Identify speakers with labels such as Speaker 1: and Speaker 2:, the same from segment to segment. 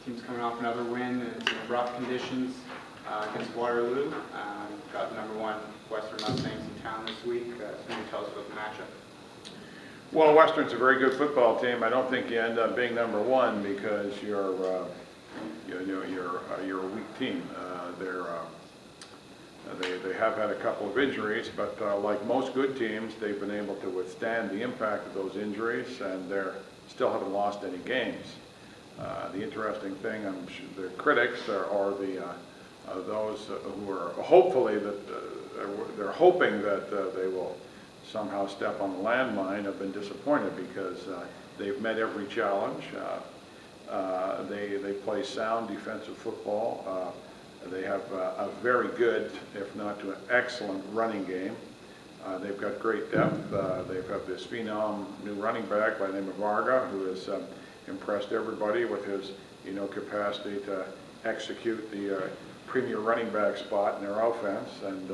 Speaker 1: Team's coming off another win in some rough conditions against Waterloo. Got the #1 Western Mustangs in town this week. So can you tell us about the matchup?
Speaker 2: Well, Western's a very good football team. I don't think you end up being #1 because you're a weak team. They have had a couple of injuries, but like most good teams, they've been able to withstand the impact of those injuries, and they still haven't lost any games. The interesting thing, I'm sure the critics are those who are hopefully they're hoping that they will somehow step on the landmine, have been disappointed because they've met every challenge. They play sound defensive football. They have a very good, if not to an excellent, running game. They've got great depth. They've got this phenom new running back by the name of Varga, who has impressed everybody with his capacity to execute the premier running back spot in their offense. And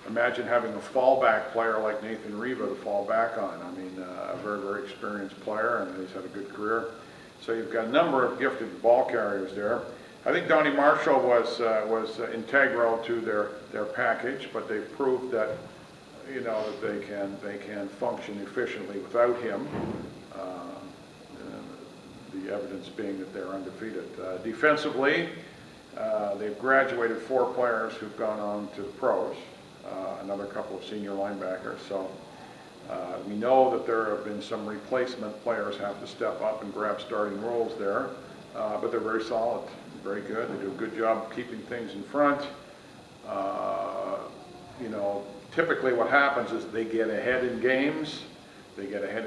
Speaker 2: imagine having a fallback player like Nathan Riva to fall back on. I mean, a very, very experienced player, and he's had a good career. So you've got a number of gifted ball carriers there. I think Donnie Marshall was integral to their package, but they've proved that that they can function efficiently without him. The evidence being that they're undefeated. Defensively, they've graduated 4 players who've gone on to the pros. Another couple of senior linebackers. So we know that there have been some replacement players have to step up and grab starting roles there, but they're very solid, very good. They do a good job keeping things in front. Typically what happens is they get ahead in games. They don't have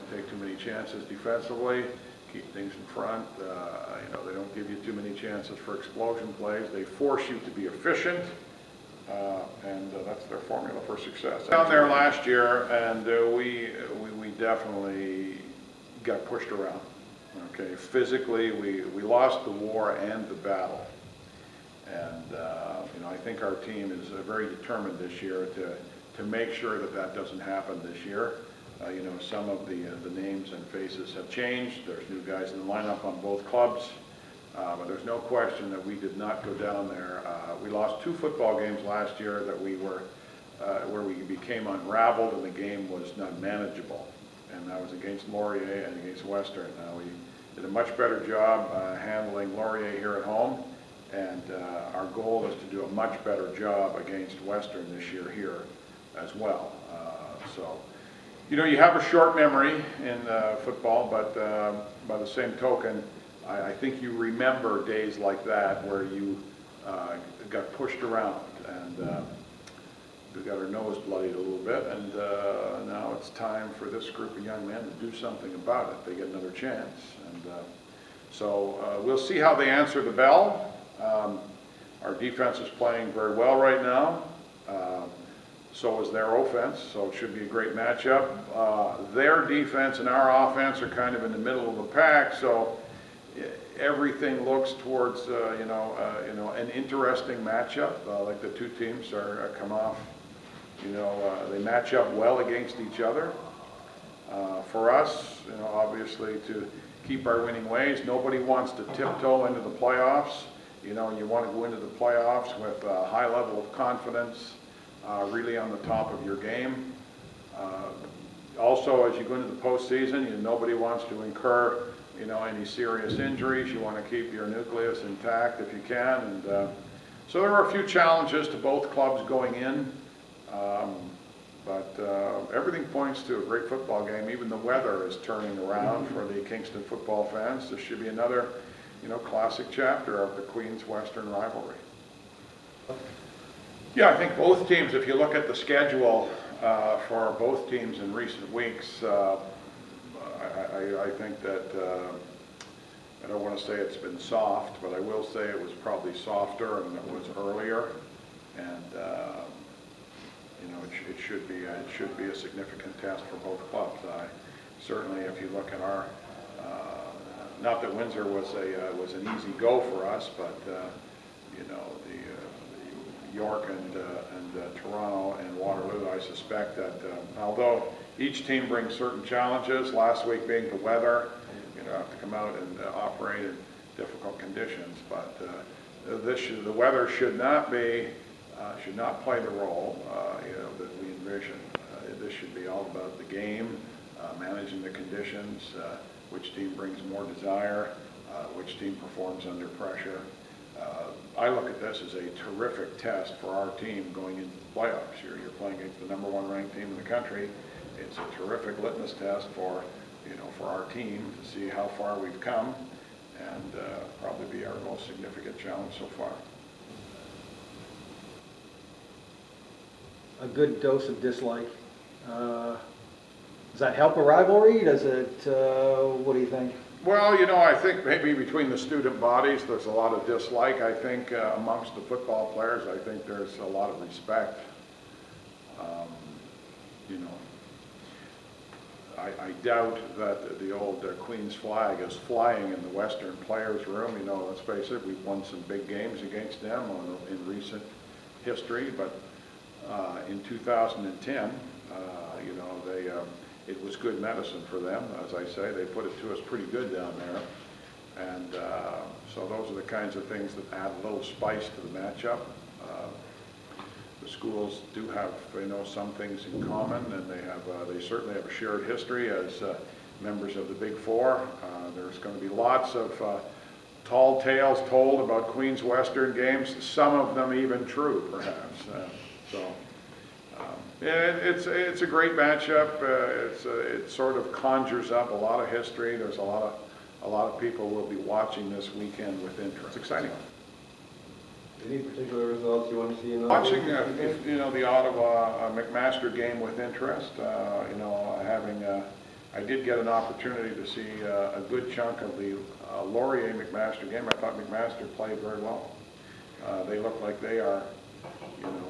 Speaker 2: to take too many chances defensively. Keep things in front. They don't give you too many chances for explosion plays. They force you to be efficient. And that's their formula for success. Down there last year, and we definitely got pushed around. Okay, physically, we lost the war and the battle, and I think our team is very determined this year to make sure that doesn't happen this year. Some of the names and faces have changed. There's new guys in the lineup on both clubs. But there's no question that we did not go down there. We lost 2 football games last year that we were where we became unraveled and the game was not manageable. And that was against Laurier and against Western. We did a much better job handling Laurier here at home, and our goal is to do a much better job against Western this year here as well. So, you have a short memory in football, but by the same token, I think you remember days like that where you got pushed around and we got our nose bloodied a little bit, and now it's time for this group of young men to do something about it. They get another chance, and so we'll see how they answer the bell. Our defense is playing very well right now. So is their offense, so it should be a great matchup. Their defense and our offense are kind of in the middle of the pack, so everything looks towards an interesting matchup. Like the 2 teams are come off, they match up well against each other. For us, obviously to keep our winning ways, nobody wants to tiptoe into the playoffs. You want to go into the playoffs with a high level of confidence, really on the top of your game. Also, as you go into the postseason, nobody wants to incur any serious injuries. You want to keep your nucleus intact if you can. And so there are a few challenges to both clubs going in, but everything points to a great football game. Even the weather is turning around for the Kingston football fans. This should be another classic chapter of the Queens-Western rivalry. Yeah, I think both teams, if you look at the schedule for both teams in recent weeks, I think that, I don't want to say it's been soft, but I will say it was probably softer and it was earlier, and it should be a significant test for both clubs. Certainly, if you look at our, not that Windsor was an easy go for us, but the York and Toronto and Waterloo, I suspect that although each team brings certain challenges, last week being the weather, have to come out and operate in difficult conditions. But the weather should not play the role that we envision. This should be all about the game, managing the conditions, which team brings more desire, which team performs under pressure. I look at this as a terrific test for our team going into the playoffs. You're playing against the #1 ranked team in the country. It's a terrific litmus test for our team to see how far we've come, and probably be our most significant challenge so far.
Speaker 3: A good dose of dislike. Does that help a rivalry? Does it, what do you think?
Speaker 2: Well, I think maybe between the student bodies, there's a lot of dislike. I think amongst the football players, I think there's a lot of respect. I doubt that the old Queen's flag is flying in the Western Players Room. Let's face it, we've won some big games against them in recent history, but in 2010, it was good medicine for them. As I say, they put it to us pretty good down there. And so those are the kinds of things that add a little spice to the matchup. The schools do have, some things in common, and they certainly have a shared history as members of the Big Four. There's going to be lots of tall tales told about Queen's Western games, some of them even true, perhaps. It's a great matchup. It sort of conjures up a lot of history. There's a lot of people will be watching this weekend with interest. It's exciting.
Speaker 4: Any particular results you want to see in the
Speaker 2: Watching, the Ottawa McMaster game with interest. I did get an opportunity to see a good chunk of the Laurier McMaster game. I thought McMaster played very well. They look like they are,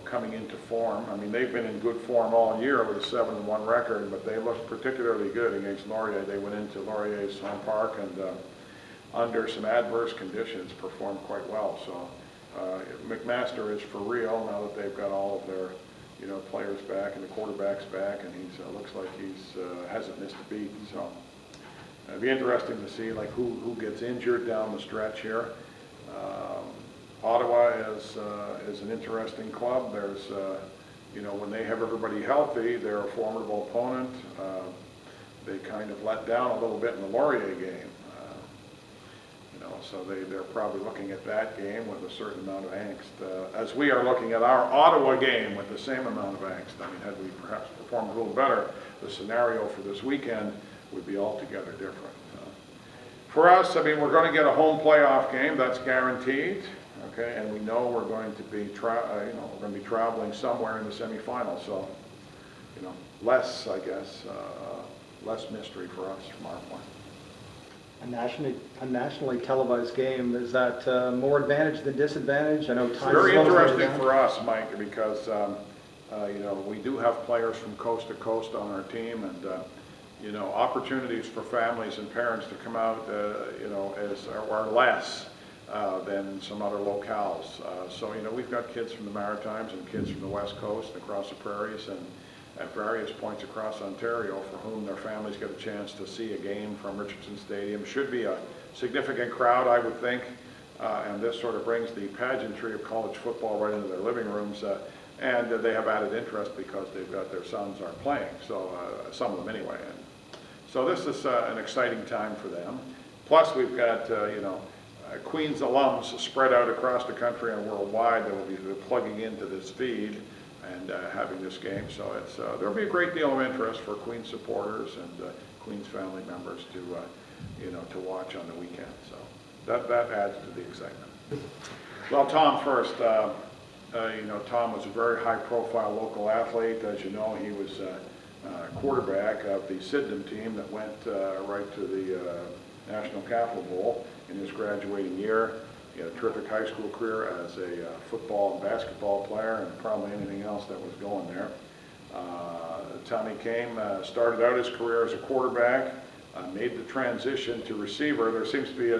Speaker 2: coming into form. I mean, they've been in good form all year with a 7-1 record, but they looked particularly good against Laurier. They went into Laurier's home park and under some adverse conditions performed quite well. So McMaster is for real now that they've got all of their players back and the quarterbacks back, and he looks like he's hasn't missed a beat. So it'd be interesting to see who gets injured down the stretch here. Ottawa is an interesting club. There's when they have everybody healthy, they're a formidable opponent. They kind of let down a little bit in the Laurier game. So they're probably looking at that game with a certain amount of angst, as we are looking at our Ottawa game with the same amount of angst. I mean, had we perhaps performed a little better, the scenario for this weekend would be altogether different. For us, I mean, we're going to get a home playoff game. That's guaranteed. Okay, and we know we're going to be traveling somewhere in the semifinals. So, less, I guess, less mystery for us from our point.
Speaker 3: A nationally televised game, is that more advantage than disadvantage? I know time.
Speaker 2: Very interesting for us, Mike, because we do have players from coast to coast on our team, and opportunities for families and parents to come out, are less than some other locales. So we've got kids from the Maritimes and kids from the West Coast across the prairies and at various points across Ontario for whom their families get a chance to see a game from Richardson Stadium. Should be a significant crowd, I would think, and this sort of brings the pageantry of college football right into their living rooms, and they have added interest because they've got their sons are playing, so some of them anyway. And so this is an exciting time for them. Plus we've got Queen's alums spread out across the country and worldwide that will be plugging into this feed and having this game. So there'll be a great deal of interest for Queen's supporters and Queen's family members to watch on the weekend. So that adds to the excitement. Well, Tom first. Tom was a very high-profile local athlete. As you know, he was quarterback of the Sydenham team that went right to the National Capital Bowl in his graduating year. He had a terrific high school career as a football and basketball player and probably anything else that was going there. Tommy started out his career as a quarterback, made the transition to receiver. There seems to be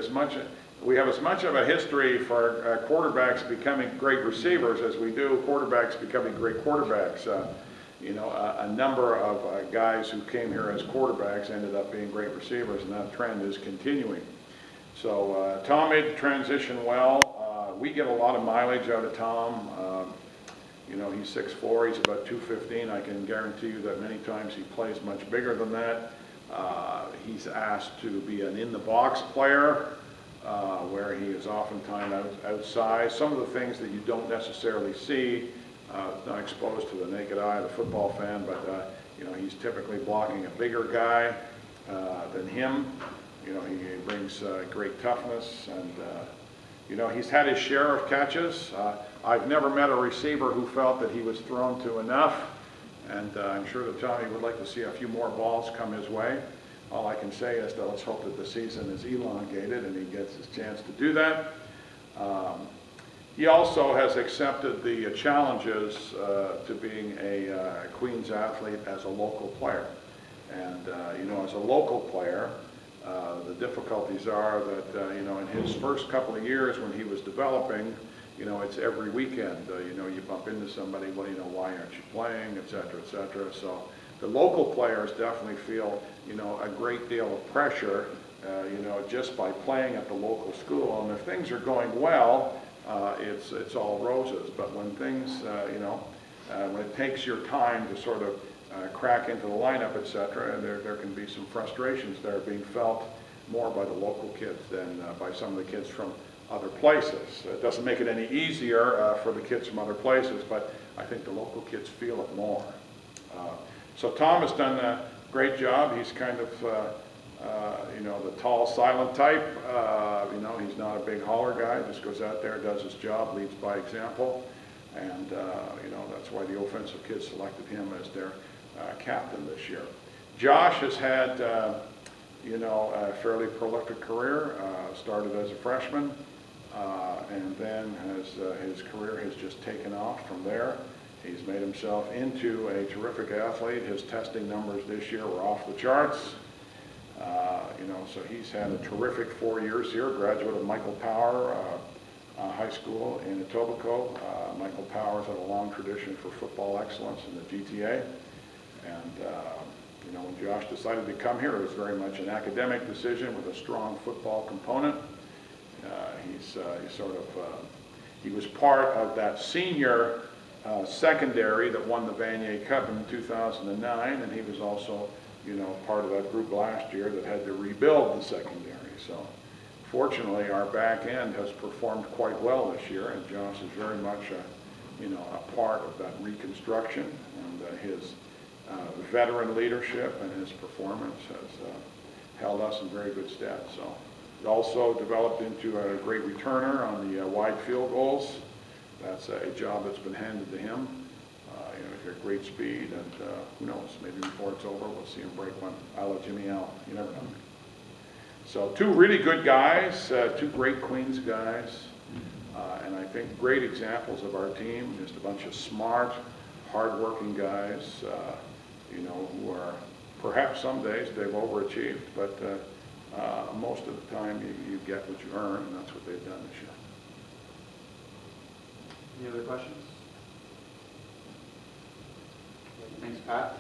Speaker 2: we have as much of a history for quarterbacks becoming great receivers as we do quarterbacks becoming great quarterbacks. A number of guys who came here as quarterbacks ended up being great receivers, and that trend is continuing. So Tom made the transition well. We get a lot of mileage out of Tom. You know, he's 6'4", he's about 215. I can guarantee you that many times he plays much bigger than that. He's asked to be an in-the-box player, where he is oftentimes outside. Some of the things that you don't necessarily see, not exposed to the naked eye of the football fan, but you know, he's typically blocking a bigger guy than him. You know, he brings great toughness, and you know, he's had his share of catches. I've never met a receiver who felt that he was thrown to enough, and I'm sure that Tommy would like to see a few more balls come his way. All I can say is that let's hope that the season is elongated and he gets his chance to do that. He also has accepted the challenges to being a Queens athlete as a local player. And you know, as a local player, the difficulties are that, you know, in his first couple of years when he was developing, you know, it's every weekend, you know, you bump into somebody, well, you know, why aren't you playing, et cetera, et cetera. So the local players definitely feel, you know, a great deal of pressure, you know, just by playing at the local school. And if things are going well, it's all roses. But when things, you know, when it takes your time to sort of crack into the lineup, et cetera, and there can be some frustrations there being felt more by the local kids than by some of the kids from other places. It doesn't make it any easier for the kids from other places, but I think the local kids feel it more. So Tom has done a great job. He's kind of, you know, the tall, silent type. You know, he's not a big holler guy. Just goes out there, does his job, leads by example. And, you know, that's why the offensive kids selected him as their captain this year. Josh has had, you know, a fairly prolific career. Started as a freshman, and then his career has just taken off from there. He's made himself into a terrific athlete. His testing numbers this year were off the charts. You know, so he's had a terrific 4 years here. Graduate of Michael Power High School in Etobicoke. Michael Power's had a long tradition for football excellence in the GTA. And you know, when Josh decided to come here, it was very much an academic decision with a strong football component. He was part of that senior secondary that won the Vanier Cup in 2009, and he was also, you know, part of that group last year that had to rebuild the secondary. So fortunately, our back end has performed quite well this year, and Josh is very much you know, a part of that reconstruction, and his veteran leadership and his performance has held us in very good stead. So he also developed into a great returner on the wide field goals. That's a job that's been handed to him. You know, he's got great speed, and who knows, maybe before it's over, we'll see him break one a la Jimmy Allen. You never know. So two really good guys, two great Queens guys, and I think great examples of our team. Just a bunch of smart, hard-working guys, you know, who are, perhaps some days they've overachieved, but most of the time you get what you earn, and that's what they've done this year.
Speaker 1: Any other questions? Thanks, Pat.